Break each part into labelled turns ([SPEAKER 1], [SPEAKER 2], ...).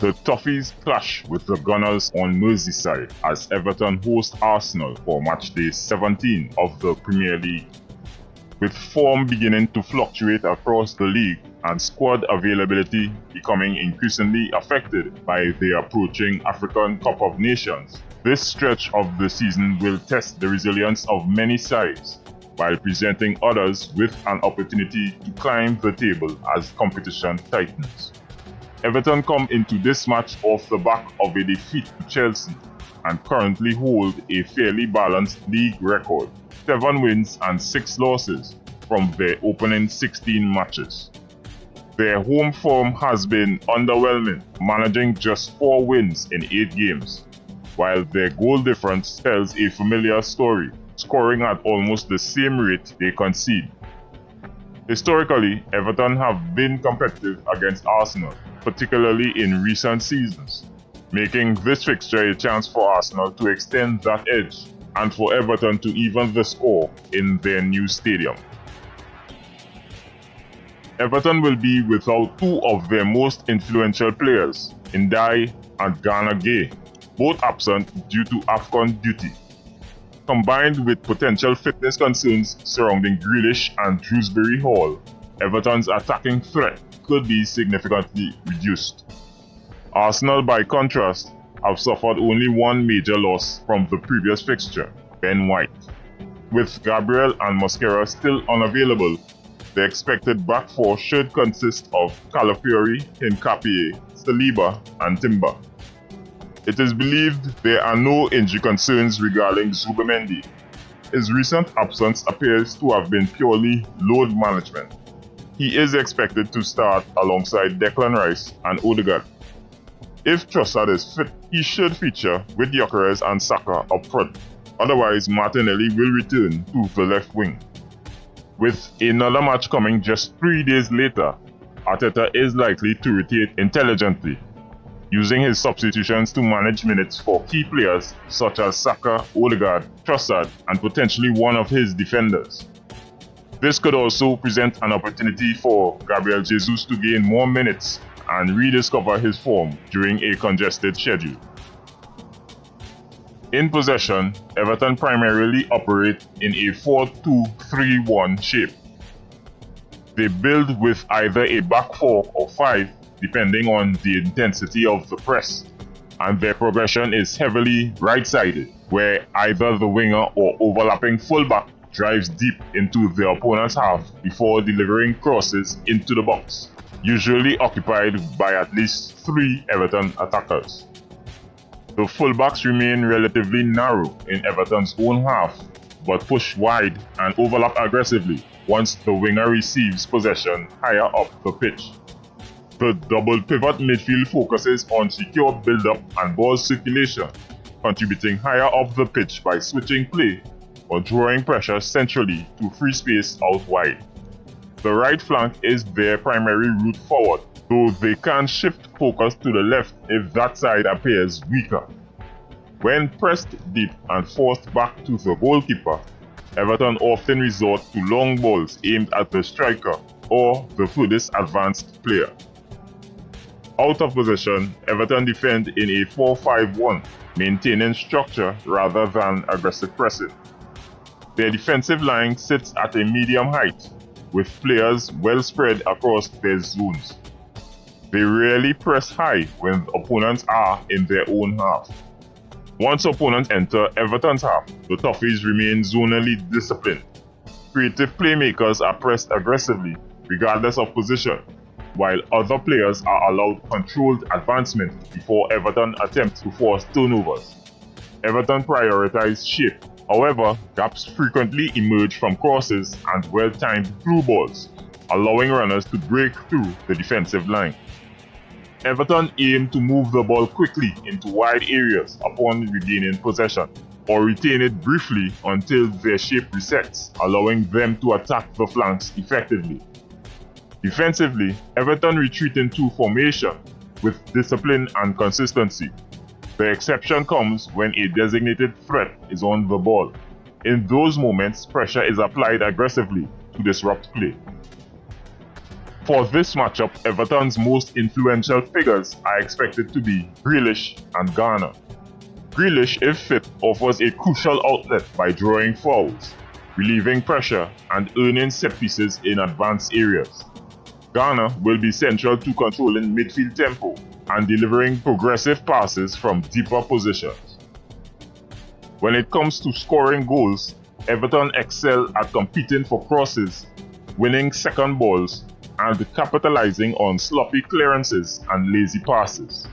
[SPEAKER 1] The Toffees clash with the Gunners on Merseyside as Everton host Arsenal for Matchday 17 of the Premier League. With form beginning to fluctuate across the league and squad availability becoming increasingly affected by the approaching African Cup of Nations, this stretch of the season will test the resilience of many sides, while presenting others with an opportunity to climb the table as competition tightens. Everton come into this match off the back of a defeat to Chelsea and currently hold a fairly balanced league record, 7 wins and 6 losses from their opening 16 matches. Their home form has been underwhelming, managing just 4 wins in 8 games, while their goal difference tells a familiar story, scoring at almost the same rate they concede. Historically, Everton have been competitive against Arsenal, particularly in recent seasons, making this fixture a chance for Arsenal to extend that edge and for Everton to even the score in their new stadium. Everton will be without 2 of their most influential players, Ndai and Ghana Gay, both absent due to AFCON duty. Combined with potential fitness concerns surrounding Grealish and Shrewsbury Hall, Everton's attacking threat could be significantly reduced. Arsenal, by contrast, have suffered only one major loss from the previous fixture, Ben White. With Gabriel and Mosquera still unavailable, the expected back four should consist of Calafiori, Hincapie, Saliba, and Timber. It is believed there are no injury concerns regarding Zubimendi. His recent absence appears to have been purely load management. He is expected to start alongside Declan Rice and Odegaard. If Trossard is fit, he should feature with Gyokeres and Saka up front. Otherwise, Martinelli will return to the left wing. With another match coming just 3 days later, Arteta is likely to rotate intelligently, using his substitutions to manage minutes for key players such as Saka, Odegaard, Trossard, and potentially one of his defenders. This could also present an opportunity for Gabriel Jesus to gain more minutes and rediscover his form during a congested schedule. In possession, Everton primarily operate in a 4-2-3-1 shape. They build with either a back 4 or 5 depending on the intensity of the press, and their progression is heavily right-sided, where either the winger or overlapping fullback drives deep into the opponent's half before delivering crosses into the box, usually occupied by at least 3 Everton attackers. The fullbacks remain relatively narrow in Everton's own half, but push wide and overlap aggressively once the winger receives possession higher up the pitch. The double pivot midfield focuses on secure build-up and ball circulation, contributing higher up the pitch by switching play or drawing pressure centrally to free space out wide. The right flank is their primary route forward, though they can shift focus to the left if that side appears weaker. When pressed deep and forced back to the goalkeeper, Everton often resort to long balls aimed at the striker or the furthest advanced player. Out of possession, Everton defend in a 4-5-1, maintaining structure rather than aggressive pressing. Their defensive line sits at a medium height, with players well spread across their zones. They rarely press high when opponents are in their own half. Once opponents enter Everton's half, the Toffees remain zonally disciplined. Creative playmakers are pressed aggressively, regardless of position, while other players are allowed controlled advancement before Everton attempt to force turnovers. Everton prioritize shape. However, gaps frequently emerge from crosses and well-timed through balls, allowing runners to break through the defensive line. Everton aim to move the ball quickly into wide areas upon regaining possession, or retain it briefly until their shape resets, allowing them to attack the flanks effectively. Defensively, Everton retreat into formation with discipline and consistency. The exception comes when a designated threat is on the ball. In those moments, pressure is applied aggressively to disrupt play. For this matchup, Everton's most influential figures are expected to be Grealish and Garner. Grealish, if fit, offers a crucial outlet by drawing fouls, relieving pressure, and earning set pieces in advanced areas. Garner will be central to controlling midfield tempo and delivering progressive passes from deeper positions. When it comes to scoring goals, Everton excel at competing for crosses, winning second balls, and capitalizing on sloppy clearances and lazy passes.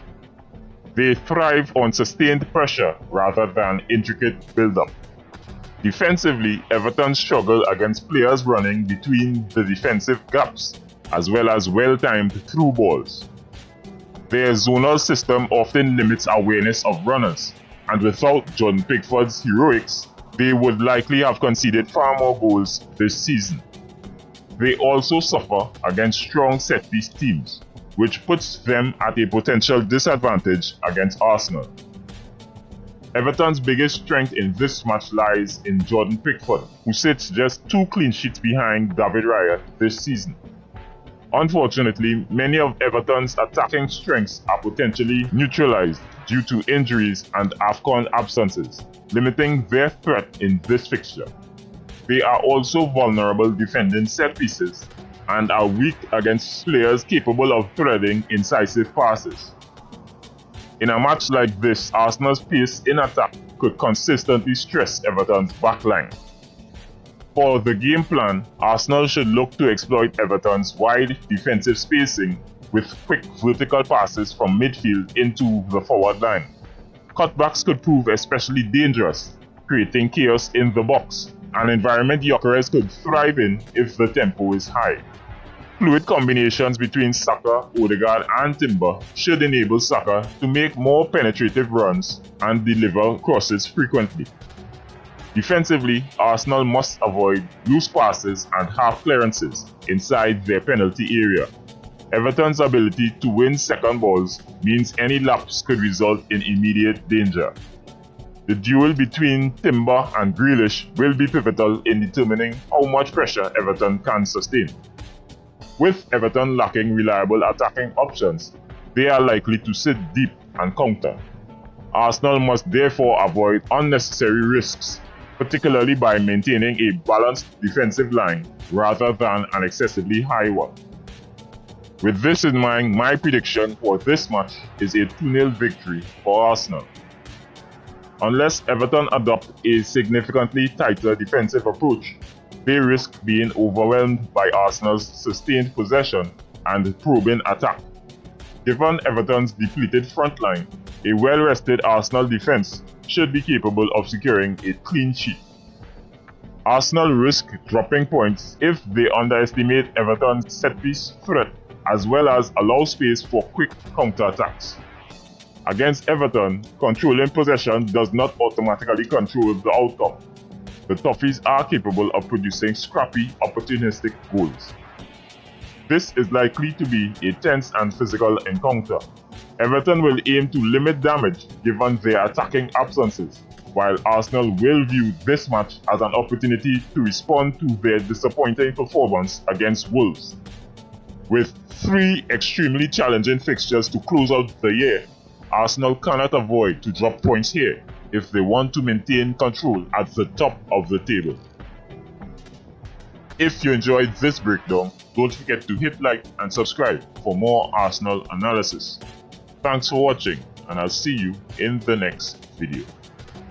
[SPEAKER 1] They thrive on sustained pressure rather than intricate build-up. Defensively, Everton struggle against players running between the defensive gaps, as well as well-timed through balls. Their zonal system often limits awareness of runners, and without Jordan Pickford's heroics, they would likely have conceded far more goals this season. They also suffer against strong set-piece teams, which puts them at a potential disadvantage against Arsenal. Everton's biggest strength in this match lies in Jordan Pickford, who sits just 2 clean sheets behind David Raya this season. Unfortunately, many of Everton's attacking strengths are potentially neutralized due to injuries and AFCON absences, limiting their threat in this fixture. They are also vulnerable defending set pieces and are weak against players capable of threading incisive passes. In a match like this, Arsenal's pace in attack could consistently stress Everton's backline. For the game plan, Arsenal should look to exploit Everton's wide defensive spacing with quick vertical passes from midfield into the forward line. Cutbacks could prove especially dangerous, creating chaos in the box, an environment gyokeres could thrive in if the tempo is high. Fluid combinations between Saka, Odegaard and Timber should enable Saka to make more penetrative runs and deliver crosses frequently. Defensively, Arsenal must avoid loose passes and half clearances inside their penalty area. Everton's ability to win second balls means any lapse could result in immediate danger. The duel between Timber and Grealish will be pivotal in determining how much pressure Everton can sustain. With Everton lacking reliable attacking options, they are likely to sit deep and counter. Arsenal must therefore avoid unnecessary risks, particularly by maintaining a balanced defensive line rather than an excessively high one. With this in mind, my prediction for this match is a 2-0 victory for Arsenal. Unless Everton adopt a significantly tighter defensive approach, they risk being overwhelmed by Arsenal's sustained possession and probing attack. Given Everton's depleted front line, a well-rested Arsenal defense should be capable of securing a clean sheet. Arsenal risk dropping points if they underestimate Everton's set-piece threat as well as allow space for quick counter-attacks. Against Everton, controlling possession does not automatically control the outcome. The Toffees are capable of producing scrappy, opportunistic goals. This is likely to be a tense and physical encounter. Everton will aim to limit damage given their attacking absences, while Arsenal will view this match as an opportunity to respond to their disappointing performance against Wolves. With 3 extremely challenging fixtures to close out the year, Arsenal cannot afford to drop points here if they want to maintain control at the top of the table. If you enjoyed this breakdown, don't forget to hit like and subscribe for more Arsenal analysis. Thanks for watching, and I'll see you in the next video.